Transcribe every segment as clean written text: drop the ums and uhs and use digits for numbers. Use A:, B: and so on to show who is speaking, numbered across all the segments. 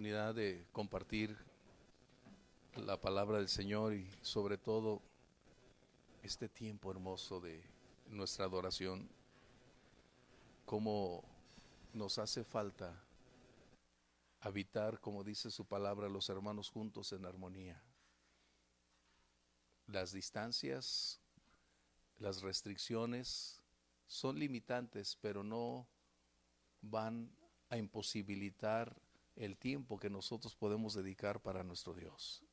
A: oportunidad de compartir la palabra del Señor y sobre todo este tiempo hermoso de nuestra adoración, cómo nos hace falta habitar, como dice su palabra, los hermanos juntos en armonía. Las distancias, las restricciones son limitantes, pero no van a imposibilitar el tiempo que nosotros podemos dedicar para nuestro Dios.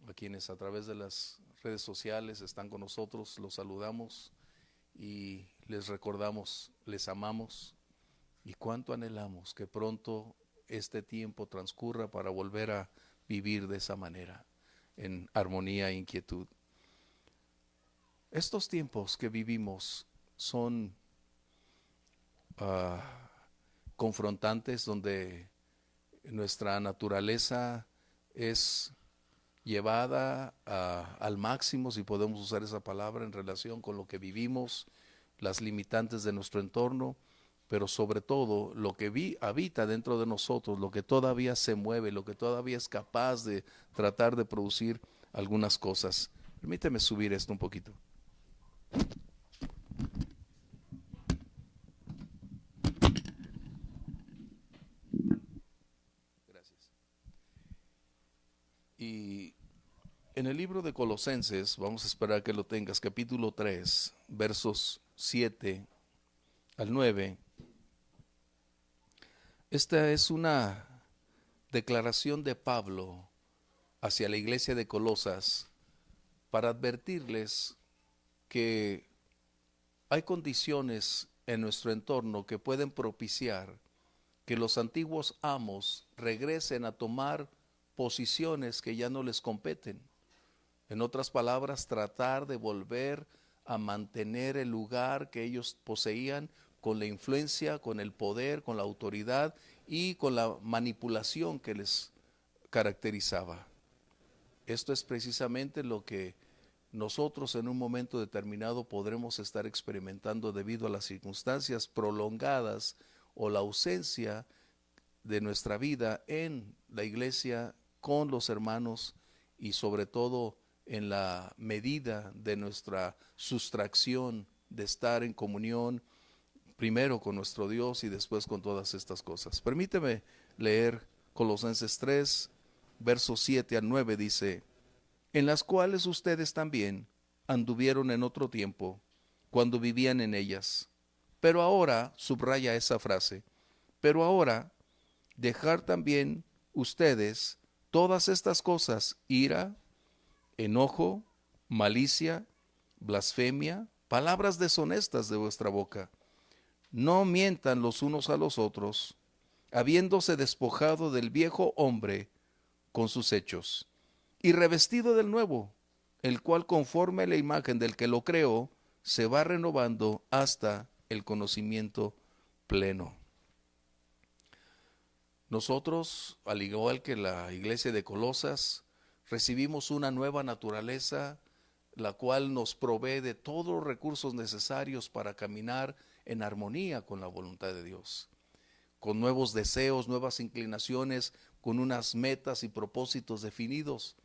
A: A quienes a través de las redes sociales están con nosotros, los saludamos y les recordamos, les amamos y cuánto anhelamos que pronto este tiempo transcurra para volver a vivir de esa manera, en armonía e inquietud. Estos tiempos que vivimos son confrontantes, donde nuestra naturaleza es llevada al máximo, si podemos usar esa palabra, en relación con lo que vivimos, las limitantes de nuestro entorno, pero sobre todo lo que habita dentro de nosotros, lo que todavía se mueve, lo que todavía es capaz de tratar de producir algunas cosas. Permíteme subir esto un poquito. Gracias. Y en el libro de Colosenses, vamos a esperar que lo tengas, capítulo 3, versos 7 al 9. Esta es una declaración de Pablo hacia la iglesia de Colosas para advertirles que hay condiciones en nuestro entorno que pueden propiciar que los antiguos amos regresen a tomar posiciones que ya no les competen. En otras palabras, tratar de volver a mantener el lugar que ellos poseían con la influencia, con el poder, con la autoridad y con la manipulación que les caracterizaba. Esto es precisamente lo que nosotros en un momento determinado podremos estar experimentando debido a las circunstancias prolongadas o la ausencia de nuestra vida en la iglesia con los hermanos y sobre todo en la medida de nuestra sustracción de estar en comunión primero con nuestro Dios y después con todas estas cosas. Permíteme leer Colosenses 3, versos 7 al 9, dice: en las cuales ustedes también anduvieron en otro tiempo, cuando vivían en ellas. Pero ahora, subraya esa frase, pero ahora, dejar también ustedes todas estas cosas: ira, enojo, malicia, blasfemia, palabras deshonestas de vuestra boca. No mientan los unos a los otros, habiéndose despojado del viejo hombre con sus hechos, y revestido del nuevo, el cual conforme a la imagen del que lo creó, se va renovando hasta el conocimiento pleno. Nosotros, al igual que la iglesia de Colosas, recibimos una nueva naturaleza, la cual nos provee de todos los recursos necesarios para caminar en armonía con la voluntad de Dios, con nuevos deseos, nuevas inclinaciones, con unas metas y propósitos definidos.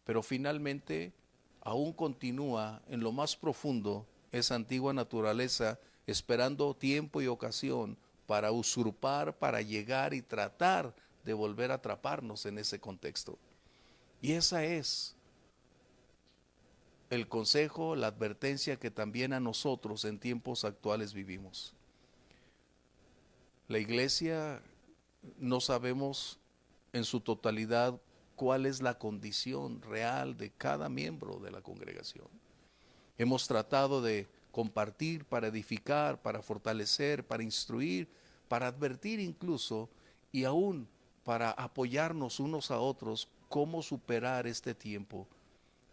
A: Pero finalmente aún continúa en lo más profundo esa antigua naturaleza, esperando tiempo y ocasión para usurpar, para llegar y tratar de volver a atraparnos en ese contexto. Y esa es el consejo, la advertencia que también a nosotros en tiempos actuales vivimos. La iglesia, no sabemos en su totalidad cuál es la condición real de cada miembro de la congregación. Hemos tratado de compartir para edificar, para fortalecer, para instruir, para advertir incluso, y aún para apoyarnos unos a otros cómo superar este tiempo,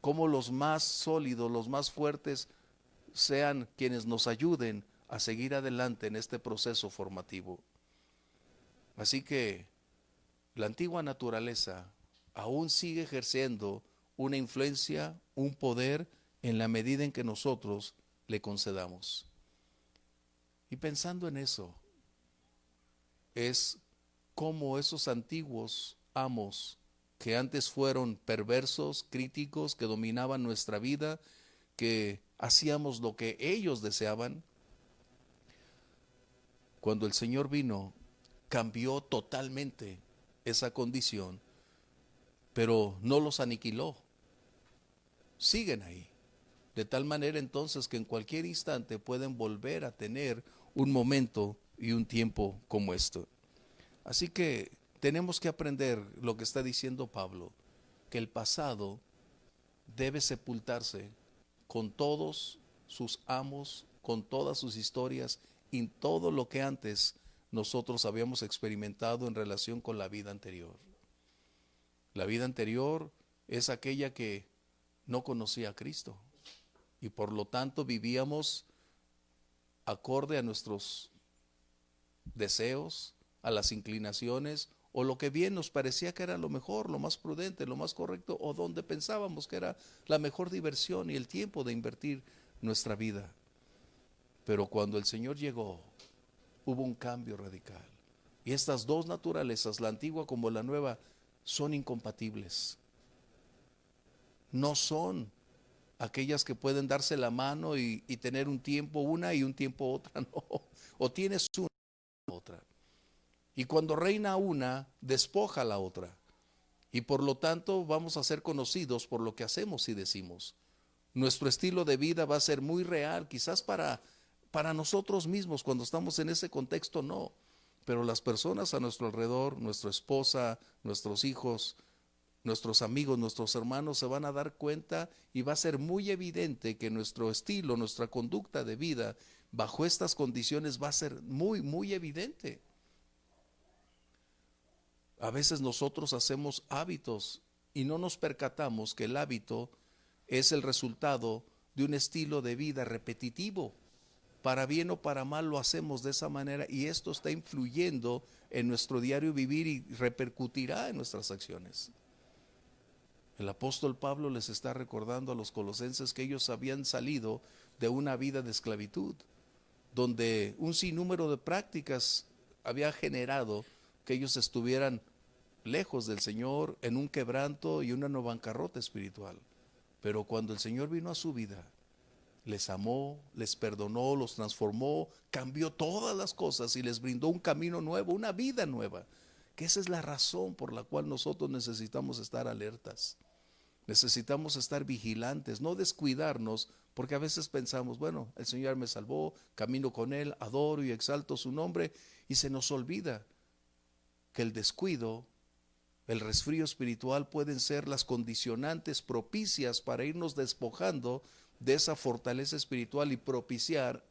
A: cómo los más sólidos, los más fuertes sean quienes nos ayuden a seguir adelante en este proceso formativo. Así que la antigua naturaleza aún sigue ejerciendo una influencia, un poder, en la medida en que nosotros le concedamos. Y pensando en eso, es cómo esos antiguos amos que antes fueron perversos, críticos, que dominaban nuestra vida, que hacíamos lo que ellos deseaban, cuando el Señor vino, cambió totalmente esa condición, pero no los aniquiló, siguen ahí. De tal manera entonces que en cualquier instante pueden volver a tener un momento y un tiempo como esto. Así que tenemos que aprender lo que está diciendo Pablo, que el pasado debe sepultarse con todos sus amos, con todas sus historias y todo lo que antes nosotros habíamos experimentado en relación con la vida anterior. La vida anterior es aquella que no conocía a Cristo y por lo tanto vivíamos acorde a nuestros deseos, a las inclinaciones o lo que bien nos parecía que era lo mejor, lo más prudente, lo más correcto, o donde pensábamos que era la mejor diversión y el tiempo de invertir nuestra vida. Pero cuando el Señor llegó, hubo un cambio radical. Y estas dos naturalezas, la antigua como la nueva, son incompatibles. No son aquellas que pueden darse la mano y tener un tiempo una y un tiempo otra, no. O tienes una u otra. Y cuando reina una, despoja a la otra. Y por lo tanto vamos a ser conocidos por lo que hacemos y decimos. Nuestro estilo de vida va a ser muy real, quizás para nosotros mismos, cuando estamos en ese contexto no. Pero las personas a nuestro alrededor, nuestra esposa, nuestros hijos, nuestros amigos, nuestros hermanos se van a dar cuenta y va a ser muy evidente que nuestro estilo, nuestra conducta de vida bajo estas condiciones va a ser muy, muy evidente. A veces nosotros hacemos hábitos y no nos percatamos que el hábito es el resultado de un estilo de vida repetitivo. Para bien o para mal lo hacemos de esa manera y esto está influyendo en nuestro diario vivir y repercutirá en nuestras acciones. El apóstol Pablo les está recordando a los colosenses que ellos habían salido de una vida de esclavitud, donde un sinnúmero de prácticas había generado que ellos estuvieran lejos del Señor, en un quebranto y una no bancarrota espiritual. Pero cuando el Señor vino a su vida, les amó, les perdonó, los transformó, cambió todas las cosas y les brindó un camino nuevo, una vida nueva. Que esa es la razón por la cual nosotros necesitamos estar alertas. Necesitamos estar vigilantes, no descuidarnos, porque a veces pensamos, bueno, el Señor me salvó, camino con Él, adoro y exalto su nombre, y se nos olvida que el descuido, el resfrío espiritual pueden ser las condicionantes propicias para irnos despojando de esa fortaleza espiritual y propiciar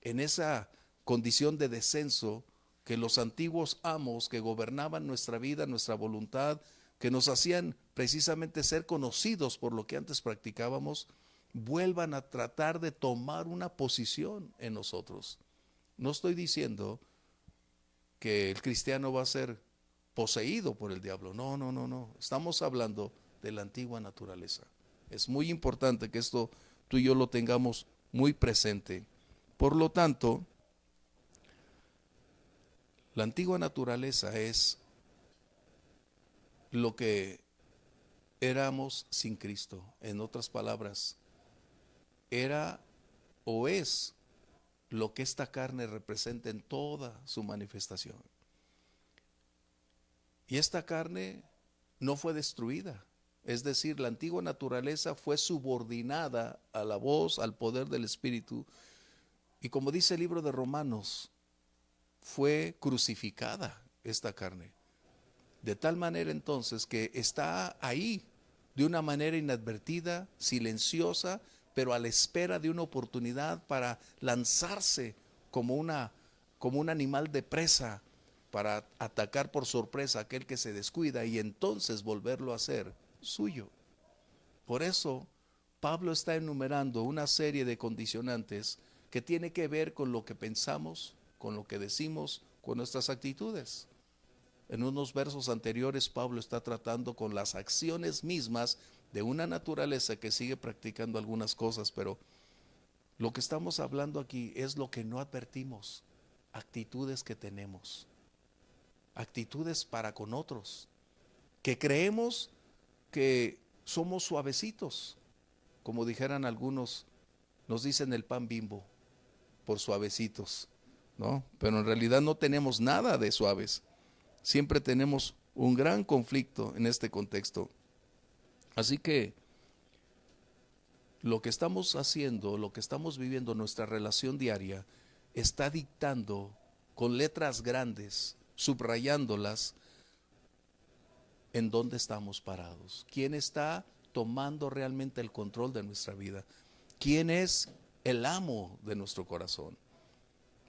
A: en esa condición de descenso que los antiguos amos que gobernaban nuestra vida, nuestra voluntad, que nos hacían precisamente ser conocidos por lo que antes practicábamos, vuelvan a tratar de tomar una posición en nosotros. No estoy diciendo que el cristiano va a ser poseído por el diablo. No, no, no, no. Estamos hablando de la antigua naturaleza. Es muy importante que esto tú y yo lo tengamos muy presente. Por lo tanto, la antigua naturaleza es lo que éramos sin Cristo. En otras palabras, era o es lo que esta carne representa en toda su manifestación. Y esta carne no fue destruida. Es decir, la antigua naturaleza fue subordinada a la voz, al poder del Espíritu. Y como dice el libro de Romanos, fue crucificada esta carne. De tal manera entonces que está ahí de una manera inadvertida, silenciosa, pero a la espera de una oportunidad para lanzarse como un animal de presa para atacar por sorpresa a aquel que se descuida y entonces volverlo a hacer suyo. Por eso Pablo está enumerando una serie de condicionantes que tiene que ver con lo que pensamos, con lo que decimos, con nuestras actitudes. En unos versos anteriores Pablo está tratando con las acciones mismas de una naturaleza que sigue practicando algunas cosas, pero lo que estamos hablando aquí es lo que no advertimos, actitudes que tenemos. actitudes para con otros, que creemos que somos suavecitos, como dijeran algunos, nos dicen el pan Bimbo por suavecitos, ¿no? Pero en realidad no tenemos nada de suaves. Siempre tenemos un gran conflicto en este contexto. Así que lo que estamos haciendo, lo que estamos viviendo, nuestra relación diaria, está dictando con letras grandes, subrayándolas, en dónde estamos parados. ¿Quién está tomando realmente el control de nuestra vida? ¿Quién es el amo de nuestro corazón?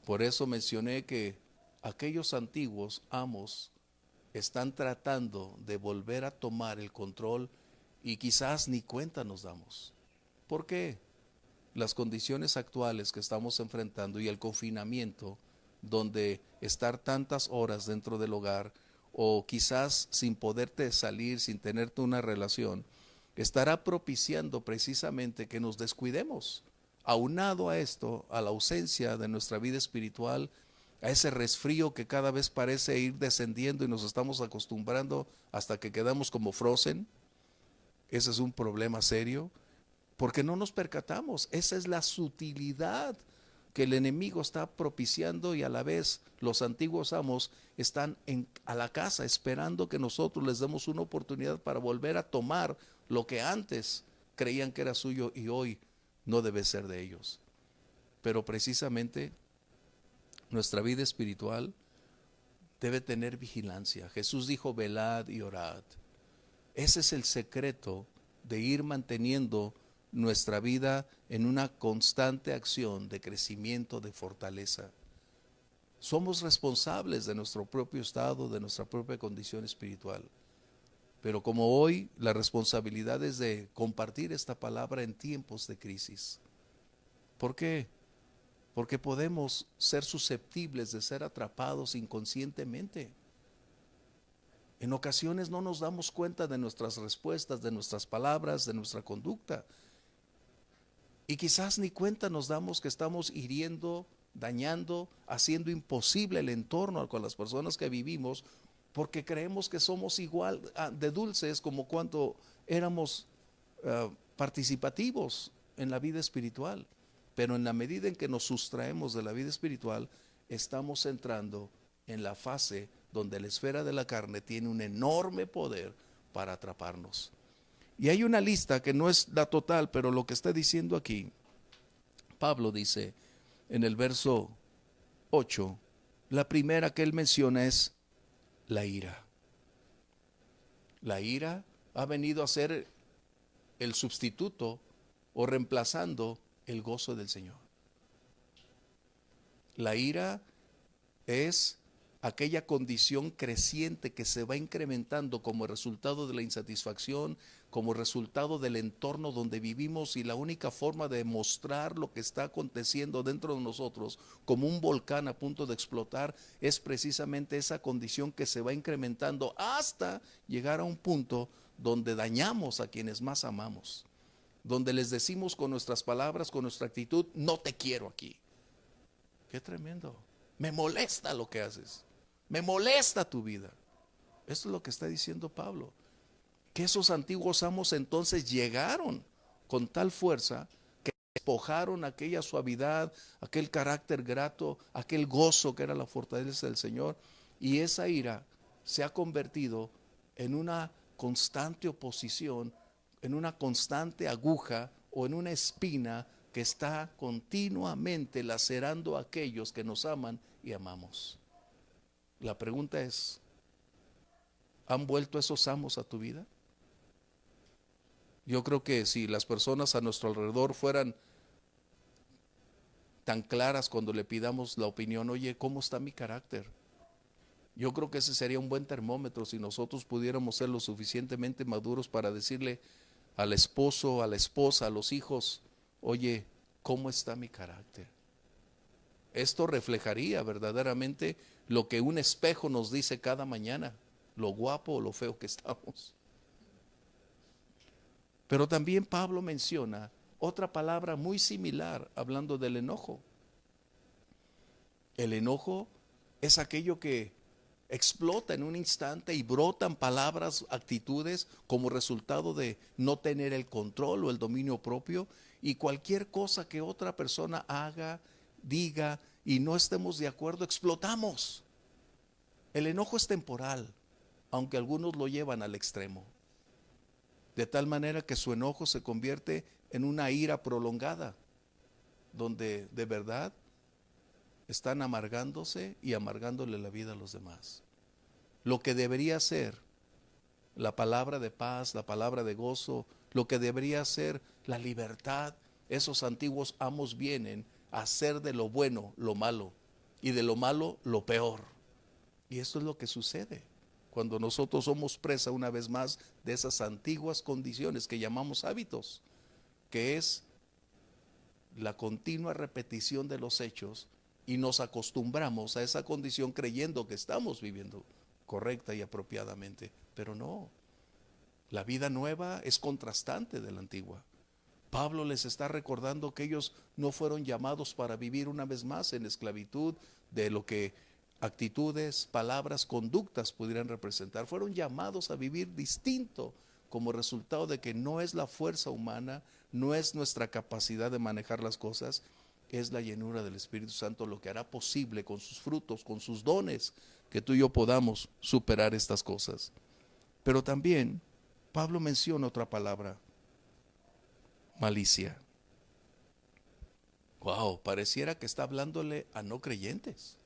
A: Por eso mencioné que aquellos antiguos amos están tratando de volver a tomar el control y quizás ni cuenta nos damos. ¿Por qué? Las condiciones actuales que estamos enfrentando y el confinamiento, donde estar tantas horas dentro del hogar o quizás sin poderte salir, sin tenerte una relación, estará propiciando precisamente que nos descuidemos. Aunado a esto, a la ausencia de nuestra vida espiritual, a ese resfrío que cada vez parece ir descendiendo y nos estamos acostumbrando hasta que quedamos como frozen, ese es un problema serio, porque no nos percatamos. Esa es la sutilidad que el enemigo está propiciando, y a la vez los antiguos amos están a la casa esperando que nosotros les demos una oportunidad para volver a tomar lo que antes creían que era suyo y hoy no debe ser de ellos. Pero precisamente nuestra vida espiritual debe tener vigilancia. Jesús dijo: velad y orad. Ese es el secreto de ir manteniendo nuestra vida en una constante acción de crecimiento, de fortaleza. Somos responsables de nuestro propio estado, de nuestra propia condición espiritual. Pero como hoy, la responsabilidad es de compartir esta palabra en tiempos de crisis. ¿Por qué? Porque podemos ser susceptibles de ser atrapados inconscientemente. En ocasiones no nos damos cuenta de nuestras respuestas, de nuestras palabras, de nuestra conducta. Y quizás ni cuenta nos damos que estamos hiriendo, dañando, haciendo imposible el entorno con las personas que vivimos, porque creemos que somos igual de dulces como cuando éramos participativos en la vida espiritual. Pero en la medida en que nos sustraemos de la vida espiritual, estamos entrando en la fase donde la esfera de la carne tiene un enorme poder para atraparnos. Y hay una lista que no es la total, pero lo que está diciendo aquí, Pablo dice en el verso 8, la primera que él menciona es la ira. La ira ha venido a ser el sustituto o reemplazando el gozo del Señor. La ira es aquella condición creciente que se va incrementando como resultado de la insatisfacción, como resultado del entorno donde vivimos, y la única forma de mostrar lo que está aconteciendo dentro de nosotros como un volcán a punto de explotar es precisamente esa condición que se va incrementando hasta llegar a un punto donde dañamos a quienes más amamos, donde les decimos con nuestras palabras, con nuestra actitud: no te quiero aquí. Qué tremendo. Me molesta lo que haces. Me molesta tu vida. Esto es lo que está diciendo Pablo. Que esos antiguos amos entonces llegaron con tal fuerza que despojaron aquella suavidad, aquel carácter grato, aquel gozo que era la fortaleza del Señor. Y esa ira se ha convertido en una constante oposición, en una constante aguja o en una espina que está continuamente lacerando a aquellos que nos aman y amamos. La pregunta es: ¿han vuelto esos amos a tu vida? Yo creo que si las personas a nuestro alrededor fueran tan claras cuando le pidamos la opinión: oye, ¿cómo está mi carácter? Yo creo que ese sería un buen termómetro si nosotros pudiéramos ser lo suficientemente maduros para decirle al esposo, a la esposa, a los hijos: oye, ¿cómo está mi carácter? Esto reflejaría verdaderamente lo que un espejo nos dice cada mañana: lo guapo o lo feo que estamos. Pero también Pablo menciona otra palabra muy similar hablando del enojo. El enojo es aquello que explota en un instante y brotan palabras, actitudes como resultado de no tener el control o el dominio propio, y cualquier cosa que otra persona haga, diga y no estemos de acuerdo, explotamos. El enojo es temporal, aunque algunos lo llevan al extremo, de tal manera que su enojo se convierte en una ira prolongada, donde de verdad están amargándose y amargándole la vida a los demás. Lo que debería ser la palabra de paz, la palabra de gozo, lo que debería ser la libertad, esos antiguos amos vienen a hacer de lo bueno lo malo y de lo malo lo peor. Y esto es lo que sucede cuando nosotros somos presa una vez más de esas antiguas condiciones que llamamos hábitos, que es la continua repetición de los hechos, y nos acostumbramos a esa condición creyendo que estamos viviendo correcta y apropiadamente, pero no. La vida nueva es contrastante de la antigua. Pablo les está recordando que ellos no fueron llamados para vivir una vez más en esclavitud de lo que actitudes, palabras, conductas pudieran representar. Fueron llamados a vivir distinto como resultado de que no es la fuerza humana, no es nuestra capacidad de manejar las cosas, es la llenura del Espíritu Santo lo que hará posible con sus frutos, con sus dones, que tú y yo podamos superar estas cosas. Pero también Pablo menciona otra palabra: malicia. Wow, pareciera que está hablándole a no creyentes.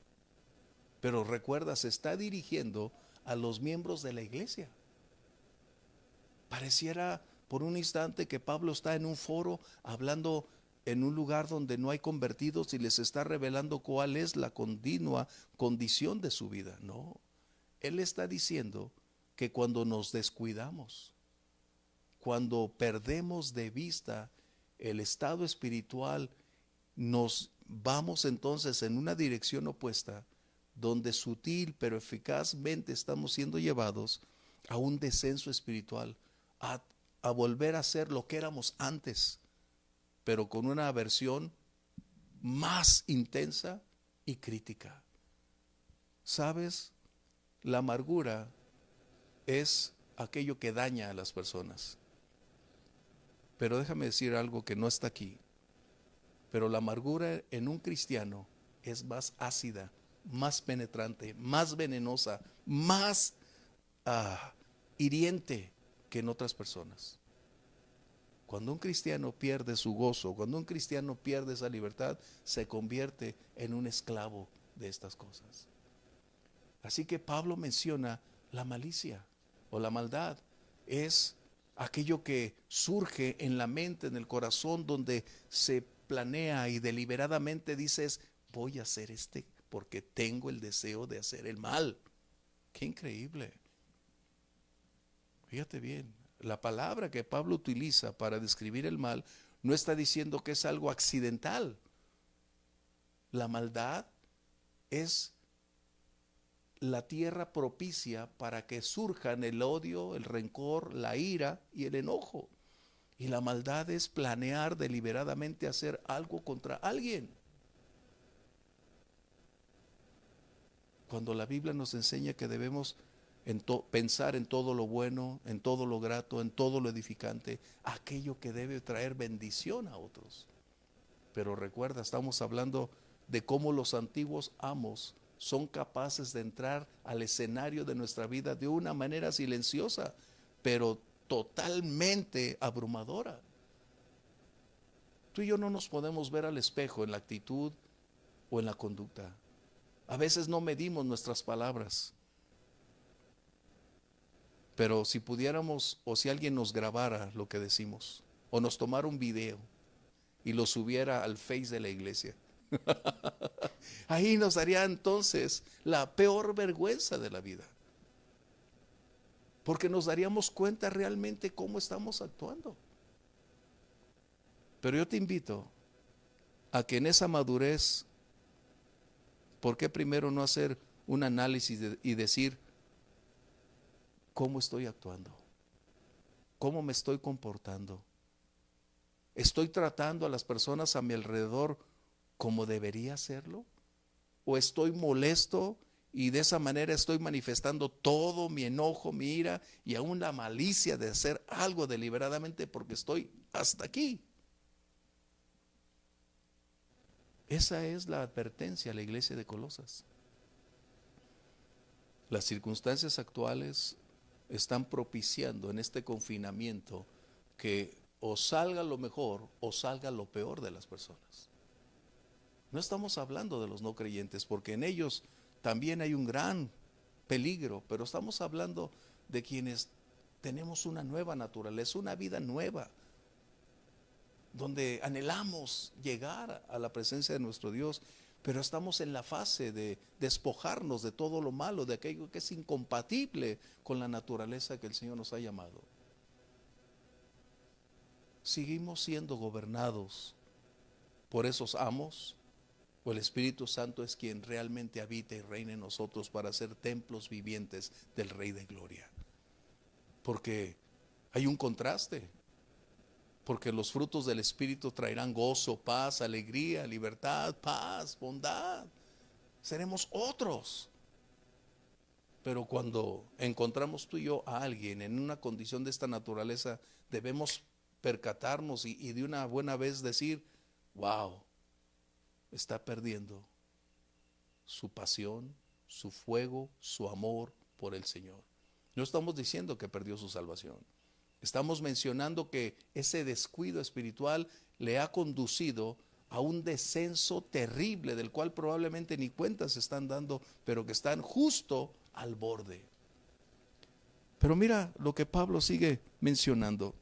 A: Pero recuerda, se está dirigiendo a los miembros de la iglesia. Pareciera por un instante que Pablo está en un foro hablando en un lugar donde no hay convertidos y les está revelando cuál es la continua condición de su vida. No, él está diciendo que cuando nos descuidamos, cuando perdemos de vista el estado espiritual, nos vamos entonces en una dirección opuesta, donde sutil pero eficazmente estamos siendo llevados a un descenso espiritual, a volver a ser lo que éramos antes, pero con una aversión más intensa y crítica. ¿Sabes? La amargura es aquello que daña a las personas. Pero déjame decir algo que no está aquí. Pero la amargura en un cristiano es más ácida, más penetrante, más venenosa, más hiriente que en otras personas. Cuando un cristiano pierde su gozo, cuando un cristiano pierde esa libertad, se convierte en un esclavo de estas cosas. Así que Pablo menciona la malicia o la maldad. Es aquello que surge en la mente, en el corazón, donde se planea y deliberadamente dices: voy a hacer porque tengo el deseo de hacer el mal. Qué increíble. Fíjate bien, la palabra que Pablo utiliza para describir el mal no está diciendo que es algo accidental. La maldad es la tierra propicia para que surjan el odio, el rencor, la ira y el enojo. Y la maldad es planear deliberadamente hacer algo contra alguien. Cuando la Biblia nos enseña que debemos pensar en todo lo bueno, en todo lo grato, en todo lo edificante, aquello que debe traer bendición a otros. Pero recuerda, estamos hablando de cómo los antiguos amos son capaces de entrar al escenario de nuestra vida de una manera silenciosa, pero totalmente abrumadora. Tú y yo no nos podemos ver al espejo en la actitud o en la conducta. A veces no medimos nuestras palabras. Pero si pudiéramos, o si alguien nos grabara lo que decimos, o nos tomara un video y lo subiera al Face de la iglesia, ahí nos daría entonces la peor vergüenza de la vida. Porque nos daríamos cuenta realmente cómo estamos actuando. Pero yo te invito a que en esa madurez, ¿por qué primero no hacer un análisis y decir cómo estoy actuando? ¿Cómo me estoy comportando? ¿Estoy tratando a las personas a mi alrededor como debería hacerlo? ¿O estoy molesto y de esa manera estoy manifestando todo mi enojo, mi ira y aún la malicia de hacer algo deliberadamente porque estoy hasta aquí. Esa es la advertencia a la iglesia de Colosas. Las circunstancias actuales están propiciando en este confinamiento que o salga lo mejor o salga lo peor de las personas. No estamos hablando de los no creyentes, porque en ellos también hay un gran peligro, pero estamos hablando de quienes tenemos una nueva naturaleza, una vida nueva, donde anhelamos llegar a la presencia de nuestro Dios, pero estamos en la fase de despojarnos de todo lo malo, de aquello que es incompatible con la naturaleza que el Señor nos ha llamado. Seguimos siendo gobernados por esos amos, o el Espíritu Santo es quien realmente habita y reina en nosotros para ser templos vivientes del Rey de Gloria. Porque hay un contraste, porque los frutos del Espíritu traerán gozo, paz, alegría, libertad, paz, bondad. Seremos otros. Pero cuando encontramos tú y yo a alguien en una condición de esta naturaleza, debemos percatarnos y de una buena vez decir, wow, está perdiendo su pasión, su fuego, su amor por el Señor. No estamos diciendo que perdió su salvación. Estamos mencionando que ese descuido espiritual le ha conducido a un descenso terrible del cual probablemente ni cuenta se están dando, pero que están justo al borde. Pero mira lo que Pablo sigue mencionando.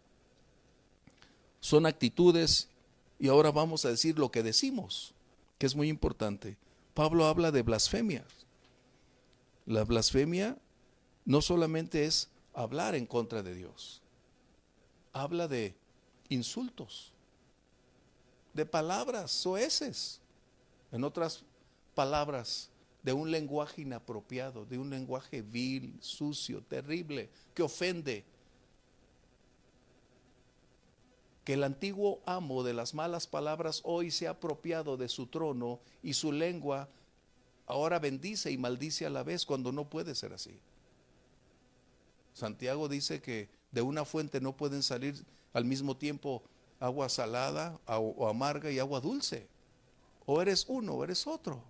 A: Son actitudes y ahora vamos a decir lo que decimos, que es muy importante. Pablo habla de blasfemias. La blasfemia no solamente es hablar en contra de Dios, habla de insultos, de palabras soeces, en otras palabras, de un lenguaje inapropiado, de un lenguaje vil, sucio, terrible, que ofende. Que el antiguo amo de las malas palabras hoy se ha apropiado de su trono y su lengua ahora bendice y maldice a la vez cuando no puede ser así. Santiago dice que de una fuente no pueden salir al mismo tiempo agua salada o amarga y agua dulce. O eres uno o eres otro.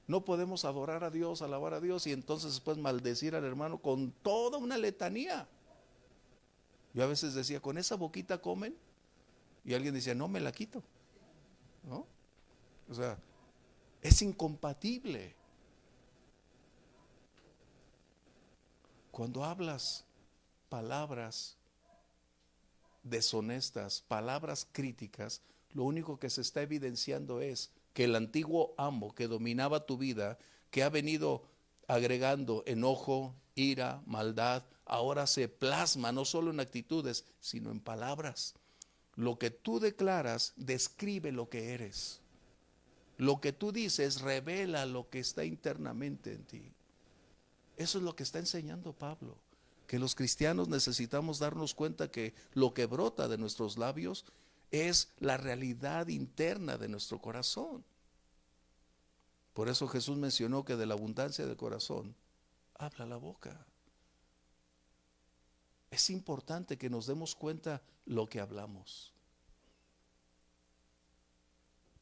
A: No podemos adorar a Dios, alabar a Dios y entonces después maldecir al hermano con toda una letanía. Yo a veces decía, ¿con esa boquita comen? Y alguien decía, no, me la quito. ¿No? O sea, es incompatible. Cuando hablas palabras deshonestas, palabras críticas, lo único que se está evidenciando es que el antiguo amo que dominaba tu vida, que ha venido agregando enojo, ira, maldad, ahora se plasma no solo en actitudes, sino en palabras. Lo que tú declaras describe lo que eres. Lo que tú dices revela lo que está internamente en ti. Eso es lo que está enseñando Pablo, que los cristianos necesitamos darnos cuenta que lo que brota de nuestros labios es la realidad interna de nuestro corazón. Por eso Jesús mencionó que de la abundancia del corazón habla la boca. Es importante que nos demos cuenta lo que hablamos.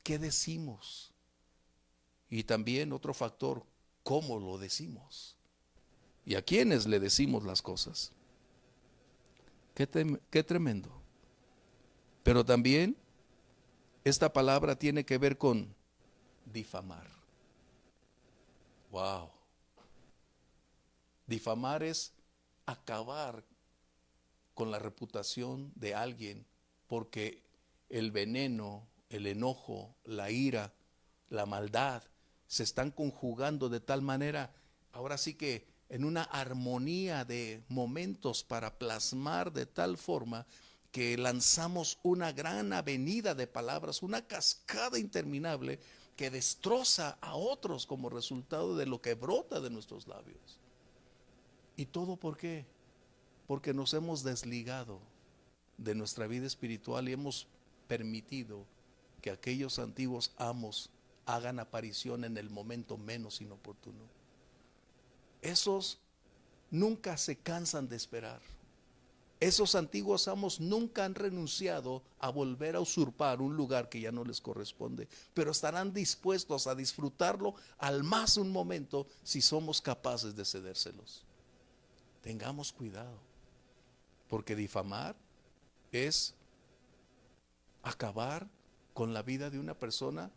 A: ¿Qué decimos? Y también otro factor, ¿cómo lo decimos? ¿Y a quiénes le decimos las cosas? Qué tremendo. Pero también esta palabra tiene que ver con difamar. Wow. Difamar es acabar con la reputación de alguien porque el veneno, el enojo, la ira, la maldad se están conjugando de tal manera, ahora sí que en una armonía de momentos para plasmar de tal forma que lanzamos una gran avenida de palabras, una cascada interminable que destroza a otros como resultado de lo que brota de nuestros labios. ¿Y todo por qué? Porque nos hemos desligado de nuestra vida espiritual y hemos permitido que aquellos antiguos amos hagan aparición en el momento menos inoportuno. esos nunca se cansan de esperar. Esos antiguos amos nunca han renunciado a volver a usurpar un lugar que ya no les corresponde, pero estarán dispuestos a disfrutarlo al más un momento si somos capaces de cedérselos. Tengamos cuidado, porque difamar es acabar con la vida de una persona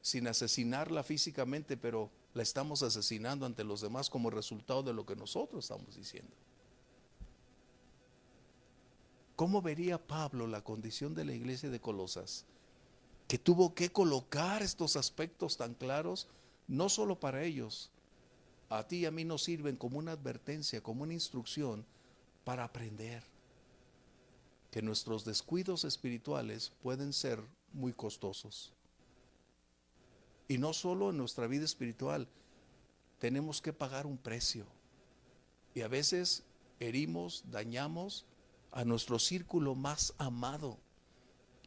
A: sin asesinarla físicamente, pero la estamos asesinando ante los demás como resultado de lo que nosotros estamos diciendo. ¿Cómo vería Pablo la condición de la iglesia de Colosas, que tuvo que colocar estos aspectos tan claros, no solo para ellos, a ti y a mí nos sirven como una advertencia, como una instrucción para aprender que nuestros descuidos espirituales pueden ser muy costosos? Y no solo en nuestra vida espiritual, tenemos que pagar un precio. Y a veces herimos, dañamos a nuestro círculo más amado.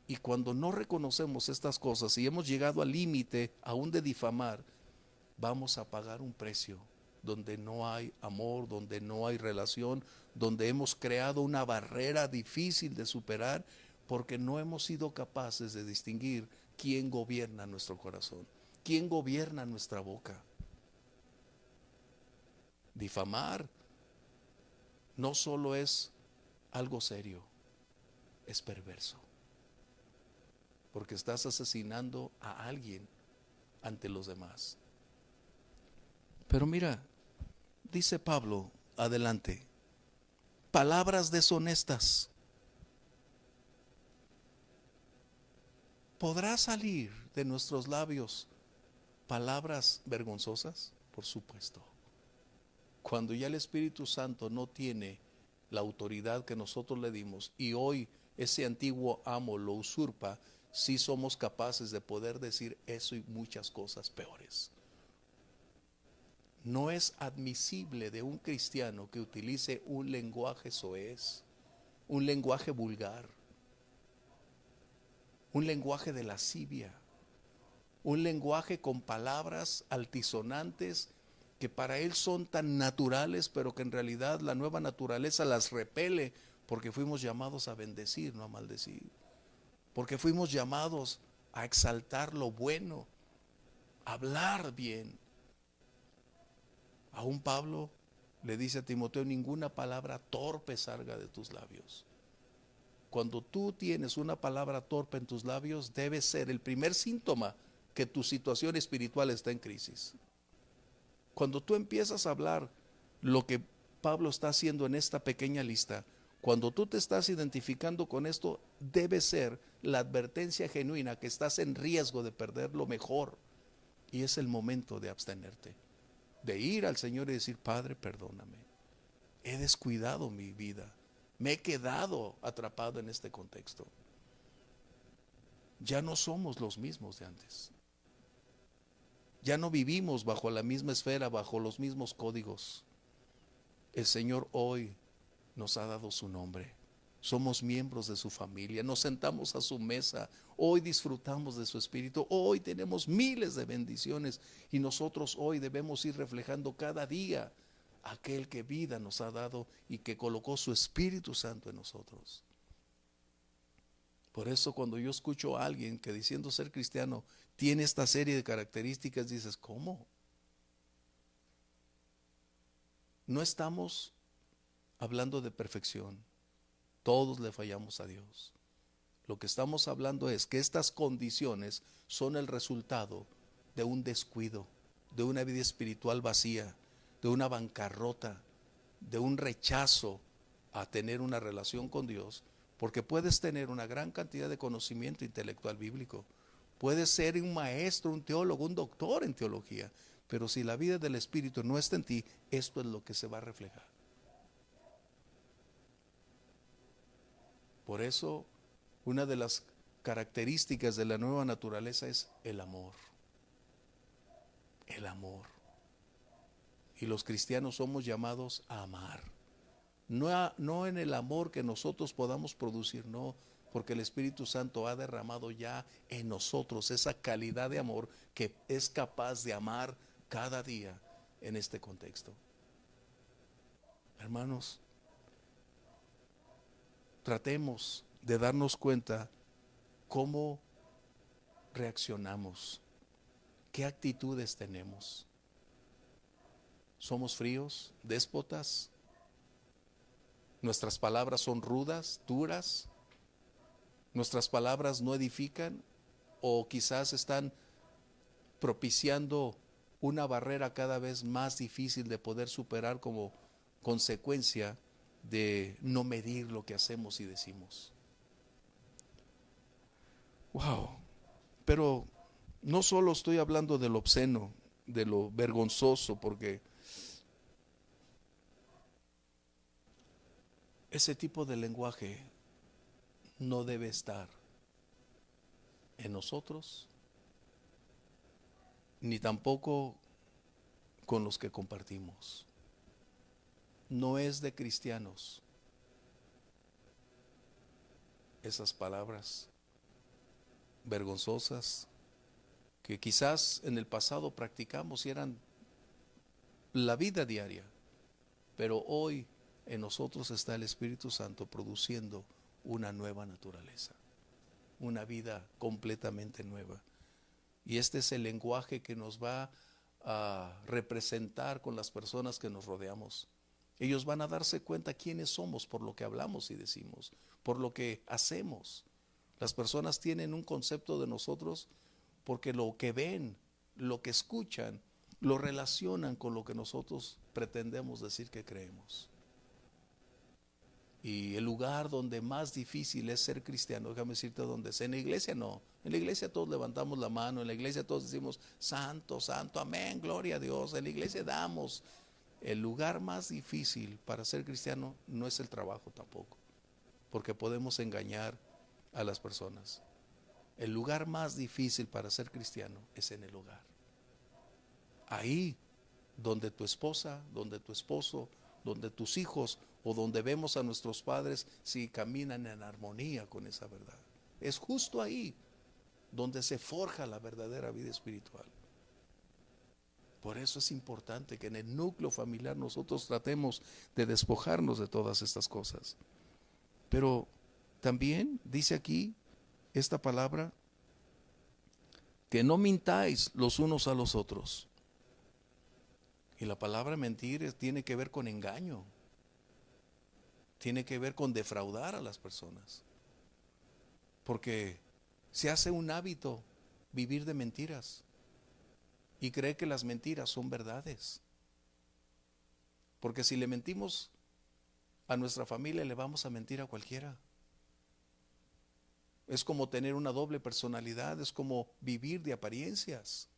A: Y cuando no reconocemos estas cosas y hemos llegado al límite aún de difamar, vamos a pagar un precio donde no hay amor, donde no hay relación, donde hemos creado una barrera difícil de superar porque no hemos sido capaces de distinguir quién gobierna nuestro corazón, quién gobierna nuestra boca. Difamar no solo es algo serio, es perverso, porque estás asesinando a alguien ante los demás. Pero mira, dice Pablo, adelante, palabras deshonestas. ¿Podrá salir de nuestros labios palabras vergonzosas? Por supuesto. Cuando ya el Espíritu Santo no tiene la autoridad que nosotros le dimos y hoy ese antiguo amo lo usurpa, sí somos capaces de poder decir eso y muchas cosas peores. No es admisible de un cristiano que utilice un lenguaje soez, un lenguaje vulgar, un lenguaje de lascivia, un lenguaje con palabras altisonantes que para él son tan naturales, pero que en realidad la nueva naturaleza las repele, porque fuimos llamados a bendecir, no a maldecir, porque fuimos llamados a exaltar lo bueno, a hablar bien. Aún Pablo le dice a Timoteo, ninguna palabra torpe salga de tus labios. Cuando tú tienes una palabra torpe en tus labios, debe ser el primer síntoma que tu situación espiritual está en crisis. Cuando tú empiezas a hablar lo que Pablo está haciendo en esta pequeña lista, cuando tú te estás identificando con esto, debe ser la advertencia genuina que estás en riesgo de perder lo mejor. Y es el momento de abstenerte, de ir al Señor y decir, Padre, perdóname, he descuidado mi vida, me he quedado atrapado en este contexto. Ya no somos los mismos de antes. Ya no vivimos bajo la misma esfera, bajo los mismos códigos. El Señor hoy nos ha dado su nombre. Somos miembros de su familia, nos sentamos a su mesa, hoy disfrutamos de su espíritu, hoy tenemos miles de bendiciones y nosotros hoy debemos ir reflejando cada día aquel que vida nos ha dado y que colocó su Espíritu Santo en nosotros. Por eso cuando yo escucho a alguien que diciendo ser cristiano tiene esta serie de características, dices, ¿cómo? No estamos hablando de perfección. Todos le fallamos a Dios. Lo que estamos hablando es que estas condiciones son el resultado de un descuido, de una vida espiritual vacía, de una bancarrota, de un rechazo a tener una relación con Dios, porque puedes tener una gran cantidad de conocimiento intelectual bíblico, puedes ser un maestro, un teólogo, un doctor en teología, pero si la vida del Espíritu no está en ti, esto es lo que se va a reflejar. Por eso, una de las características de la nueva naturaleza es el amor. El amor. Y los cristianos somos llamados a amar. No en el amor que nosotros podamos producir, no, porque el Espíritu Santo ha derramado ya en nosotros esa calidad de amor que es capaz de amar cada día en este contexto. Hermanos, tratemos de darnos cuenta cómo reaccionamos, qué actitudes tenemos. ¿Somos fríos, déspotas? ¿Nuestras palabras son rudas, duras? ¿Nuestras palabras no edifican? ¿O quizás están propiciando una barrera cada vez más difícil de poder superar como consecuencia de no medir lo que hacemos y decimos? Wow. Pero no solo estoy hablando de lo obsceno, de lo vergonzoso, porque ese tipo de lenguaje no debe estar en nosotros, ni tampoco con los que compartimos. No es de cristianos esas palabras vergonzosas que quizás en el pasado practicamos y eran la vida diaria, pero hoy en nosotros está el Espíritu Santo produciendo una nueva naturaleza, una vida completamente nueva. Y este es el lenguaje que nos va a representar con las personas que nos rodeamos. Ellos van a darse cuenta quiénes somos por lo que hablamos y decimos, por lo que hacemos. Las personas tienen un concepto de nosotros porque lo que ven, lo que escuchan, lo relacionan con lo que nosotros pretendemos decir que creemos. Y el lugar donde más difícil es ser cristiano, déjame decirte dónde es. En la iglesia no. En la iglesia todos levantamos la mano, en la iglesia todos decimos, santo, santo, amén, gloria a Dios. En la iglesia damos. El lugar más difícil para ser cristiano no es el trabajo tampoco, porque podemos engañar a las personas. El lugar más difícil para ser cristiano es en el hogar. Ahí donde tu esposa, donde tu esposo, donde tus hijos o donde vemos a nuestros padres si caminan en armonía con esa verdad. Es justo ahí donde se forja la verdadera vida espiritual. Por eso es importante que en el núcleo familiar nosotros tratemos de despojarnos de todas estas cosas. Pero también dice aquí esta palabra, que no mintáis los unos a los otros. Y la palabra mentir tiene que ver con engaño, tiene que ver con defraudar a las personas, porque se hace un hábito vivir de mentiras y cree que las mentiras son verdades. Porque si le mentimos a nuestra familia, le vamos a mentir a cualquiera. Es como tener una doble personalidad, es como vivir de apariencias.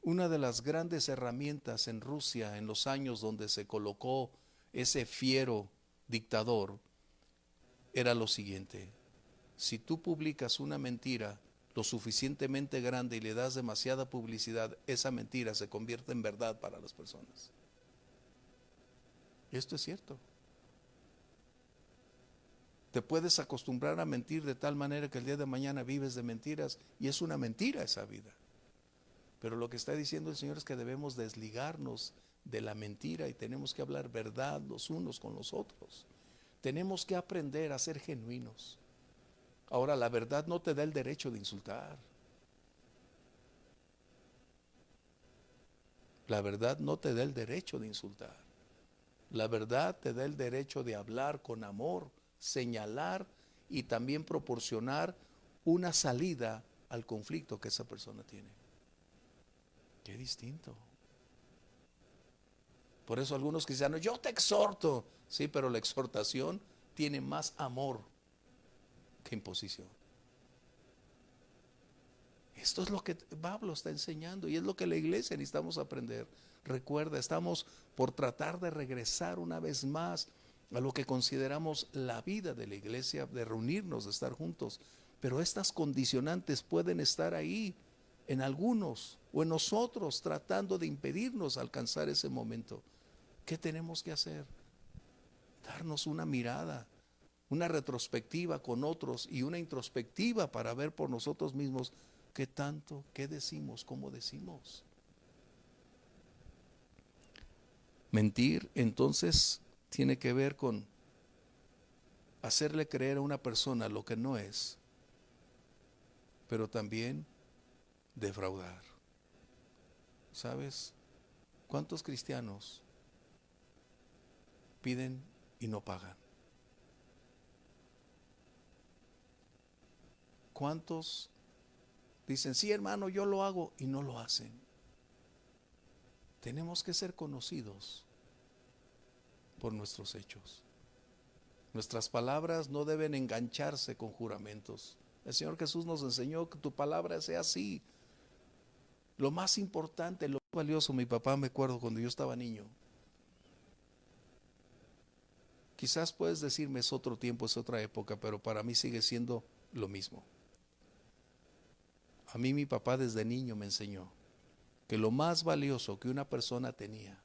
A: Una de las grandes herramientas en Rusia en los años donde se colocó ese fiero dictador era lo siguiente: si tú publicas una mentira lo suficientemente grande y le das demasiada publicidad, esa mentira se convierte en verdad para las personas. Esto es cierto. Te puedes acostumbrar a mentir de tal manera que el día de mañana vives de mentiras y es una mentira esa vida. Pero lo que está diciendo el Señor es que debemos desligarnos de la mentira y tenemos que hablar verdad los unos con los otros. Tenemos que aprender a ser genuinos. Ahora, la verdad no te da el derecho de insultar. La verdad no te da el derecho de insultar. La verdad te da el derecho de hablar con amor, señalar y también proporcionar una salida al conflicto que esa persona tiene. Qué distinto. Por eso algunos cristianos, yo te exhorto. Sí, pero la exhortación tiene más amor que imposición. Esto es lo que Pablo está enseñando y es lo que la iglesia necesitamos aprender. Recuerda, estamos por tratar de regresar una vez más a lo que consideramos la vida de la iglesia, de reunirnos, de estar juntos. Pero estas condicionantes pueden estar ahí en algunos o en nosotros tratando de impedirnos alcanzar ese momento. ¿Qué tenemos que hacer? Darnos una mirada, una retrospectiva con otros y una introspectiva para ver por nosotros mismos qué tanto, qué decimos, cómo decimos. Mentir, entonces, tiene que ver con hacerle creer a una persona lo que no es, pero también defraudar. ¿Sabes? ¿Cuántos cristianos piden y no pagan? ¿Cuántos dicen, sí hermano, yo lo hago y no lo hacen? Tenemos que ser conocidos por nuestros hechos. Nuestras palabras no deben engancharse con juramentos. El Señor Jesús nos enseñó que tu palabra sea así. Lo más importante, lo más valioso, mi papá me acuerdo cuando yo estaba niño. Quizás puedes decirme es otro tiempo, es otra época, pero para mí sigue siendo lo mismo. A mí mi papá desde niño me enseñó que lo más valioso que una persona tenía,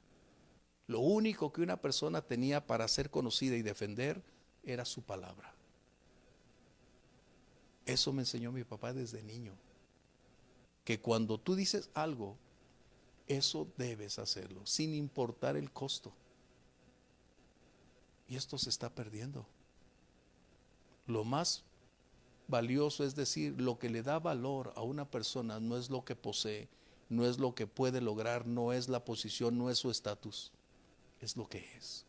A: lo único que una persona tenía para ser conocida y defender, era su palabra. Eso me enseñó mi papá desde niño. Que cuando tú dices algo, eso debes hacerlo, sin importar el costo. Y esto se está perdiendo. Lo más valioso, es decir, lo que le da valor a una persona no es lo que posee, no es lo que puede lograr, no es la posición, no es su estatus, es lo que es.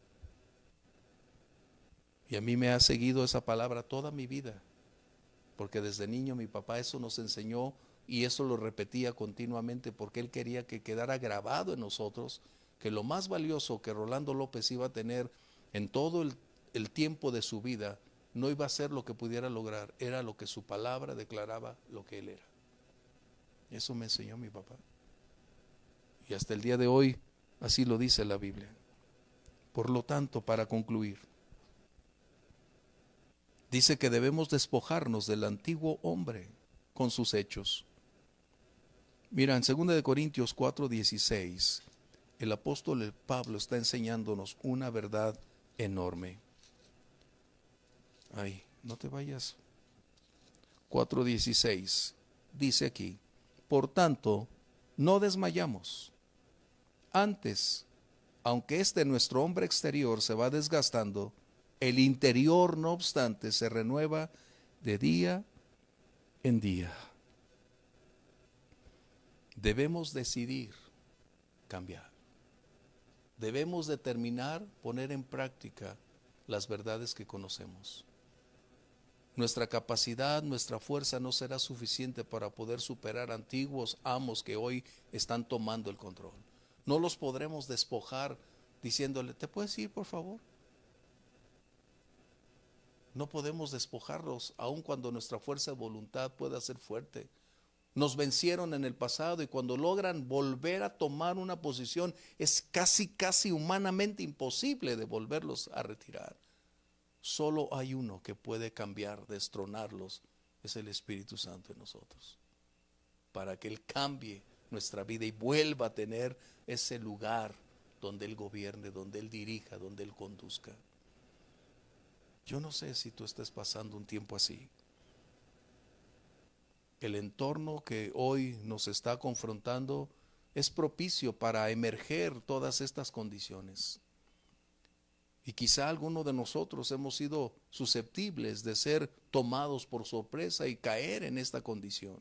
A: Y a mí me ha seguido esa palabra toda mi vida, porque desde niño mi papá eso nos enseñó y eso lo repetía continuamente porque él quería que quedara grabado en nosotros que lo más valioso que Rolando López iba a tener en todo el tiempo de su vida no iba a ser lo que pudiera lograr, era lo que su palabra declaraba lo que él era. Eso me enseñó mi papá. Y hasta el día de hoy así lo dice la Biblia. Por lo tanto, para concluir, dice que debemos despojarnos del antiguo hombre con sus hechos. Mira, en 2 Corintios 4:16, el apóstol Pablo está enseñándonos una verdad enorme. Ay, no te vayas. 4:16 dice aquí, por tanto, no desmayamos. Antes, aunque nuestro hombre exterior se va desgastando, el interior, no obstante, se renueva de día en día. Debemos decidir cambiar. Debemos determinar poner en práctica las verdades que conocemos. Nuestra capacidad, nuestra fuerza no será suficiente para poder superar antiguos amos que hoy están tomando el control. No los podremos despojar diciéndole, ¿te puedes ir, por favor? No podemos despojarlos, aun cuando nuestra fuerza de voluntad pueda ser fuerte. Nos vencieron en el pasado y cuando logran volver a tomar una posición es casi humanamente imposible de volverlos a retirar. Solo hay uno que puede cambiar, destronarlos, es el Espíritu Santo en nosotros, para que Él cambie nuestra vida y vuelva a tener ese lugar donde Él gobierne, donde Él dirija, donde Él conduzca. Yo no sé si tú estás pasando un tiempo así. El entorno que hoy nos está confrontando es propicio para emerger todas estas condiciones. Y quizá alguno de nosotros hemos sido susceptibles de ser tomados por sorpresa y caer en esta condición.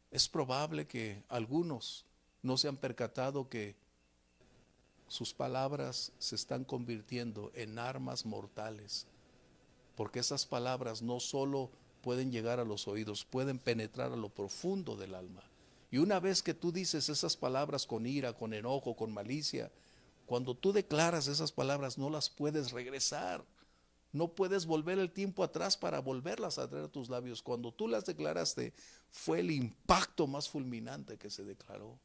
A: Es probable que algunos no se han percatado que sus palabras se están convirtiendo en armas mortales, porque esas palabras no solo pueden llegar a los oídos, pueden penetrar a lo profundo del alma. Y una vez que tú dices esas palabras con ira, con enojo, con malicia, cuando tú declaras esas palabras no las puedes regresar. No puedes volver el tiempo atrás para volverlas a traer a tus labios. Cuando tú las declaraste, fue el impacto más fulminante que se declaró.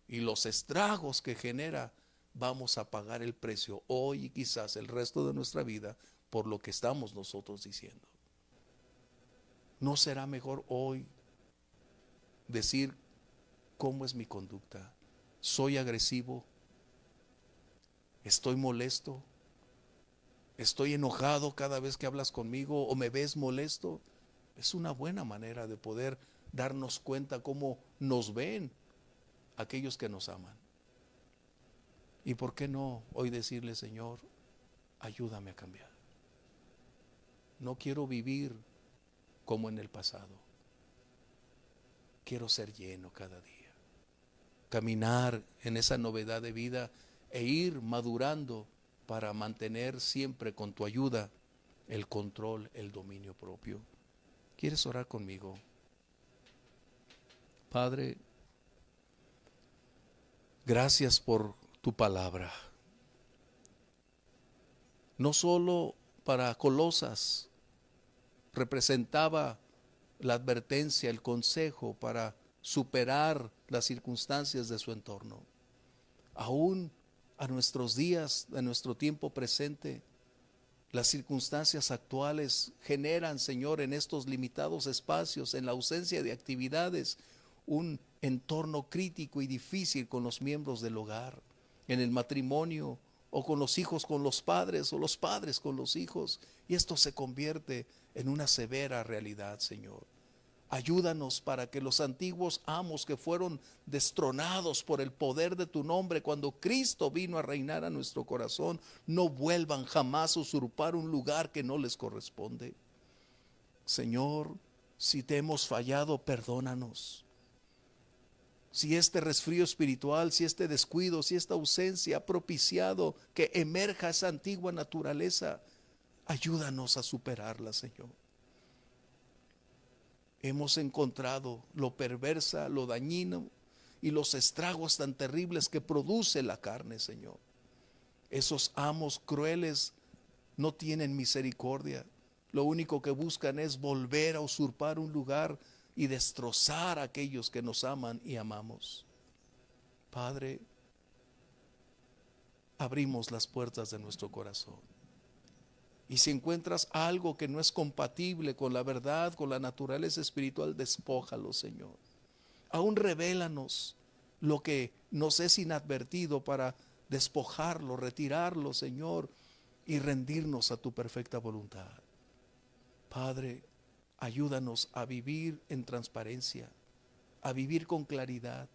A: Y los estragos que genera, vamos a pagar el precio hoy y quizás el resto de nuestra vida por lo que estamos nosotros diciendo. ¿No será mejor hoy decir cómo es mi conducta? ¿Soy agresivo? ¿Estoy molesto? ¿Estoy enojado cada vez que hablas conmigo o me ves molesto? Es una buena manera de poder darnos cuenta cómo nos ven aquellos que nos aman. Y por qué no hoy decirle, Señor, ayúdame a cambiar. No quiero vivir como en el pasado. Quiero ser lleno cada día. Caminar en esa novedad de vida e ir madurando para mantener siempre con tu ayuda el control, el dominio propio. ¿Quieres orar conmigo? Padre, gracias por tu palabra. No solo para Colosas representaba la advertencia, el consejo para superar las circunstancias de su entorno. Aún a nuestros días, a nuestro tiempo presente, las circunstancias actuales generan, Señor, en estos limitados espacios, en la ausencia de actividades, un entorno crítico y difícil con los miembros del hogar, en el matrimonio, o con los hijos con los padres, o los padres con los hijos, y esto se convierte en una severa realidad, Señor. Ayúdanos para que los antiguos amos que fueron destronados por el poder de tu nombre cuando Cristo vino a reinar a nuestro corazón, no vuelvan jamás a usurpar un lugar que no les corresponde. Señor, si te hemos fallado, perdónanos. Si este resfrío espiritual, si este descuido, si esta ausencia ha propiciado que emerja esa antigua naturaleza, ayúdanos a superarla, Señor. Hemos encontrado lo perversa, lo dañino y los estragos tan terribles que produce la carne, Señor. Esos amos crueles no tienen misericordia. Lo único que buscan es volver a usurpar un lugar y destrozar a aquellos que nos aman y amamos. Padre, abrimos las puertas de nuestro corazón. Y si encuentras algo que no es compatible con la verdad, con la naturaleza espiritual, despójalo, Señor. Aún revélanos lo que nos es inadvertido para despojarlo, retirarlo, Señor, y rendirnos a tu perfecta voluntad. Padre, ayúdanos a vivir en transparencia, a vivir con claridad,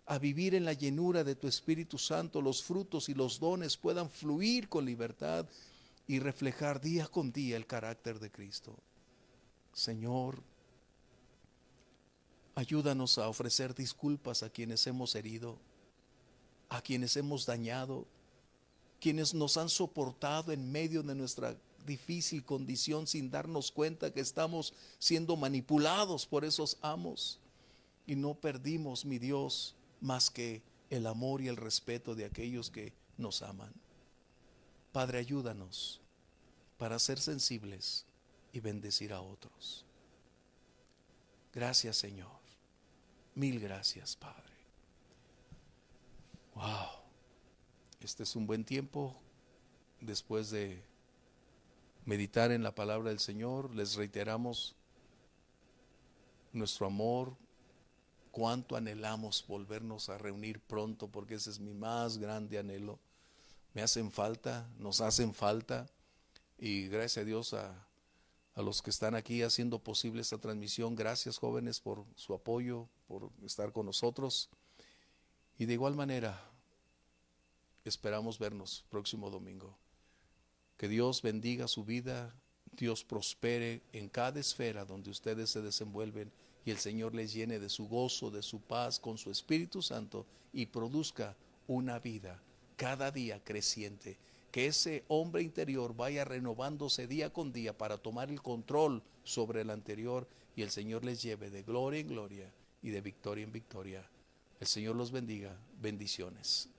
A: a vivir en la llenura de tu Espíritu Santo, los frutos y los dones puedan fluir con libertad y reflejar día con día el carácter de Cristo. Señor, ayúdanos a ofrecer disculpas a quienes hemos herido, a quienes hemos dañado, quienes nos han soportado en medio de nuestra difícil condición sin darnos cuenta que estamos siendo manipulados por esos amos. Y no perdimos, mi Dios, más que el amor y el respeto de aquellos que nos aman. Padre, ayúdanos para ser sensibles y bendecir a otros. Gracias, Señor. Mil gracias, Padre. Wow. Este es un buen tiempo después de meditar en la palabra del Señor. Les reiteramos nuestro amor, cuánto anhelamos volvernos a reunir pronto, porque ese es mi más grande anhelo. Me hacen falta, nos hacen falta, y gracias a Dios a los que están aquí haciendo posible esta transmisión. Gracias, jóvenes, por su apoyo, por estar con nosotros, y de igual manera esperamos vernos próximo domingo. Que Dios bendiga su vida, Dios prospere en cada esfera donde ustedes se desenvuelven, y el Señor les llene de su gozo, de su paz con su Espíritu Santo, y produzca una vida cada día creciente. Que ese hombre interior vaya renovándose día con día para tomar el control sobre el anterior, y el Señor les lleve de gloria en gloria y de victoria en victoria. El Señor los bendiga. Bendiciones.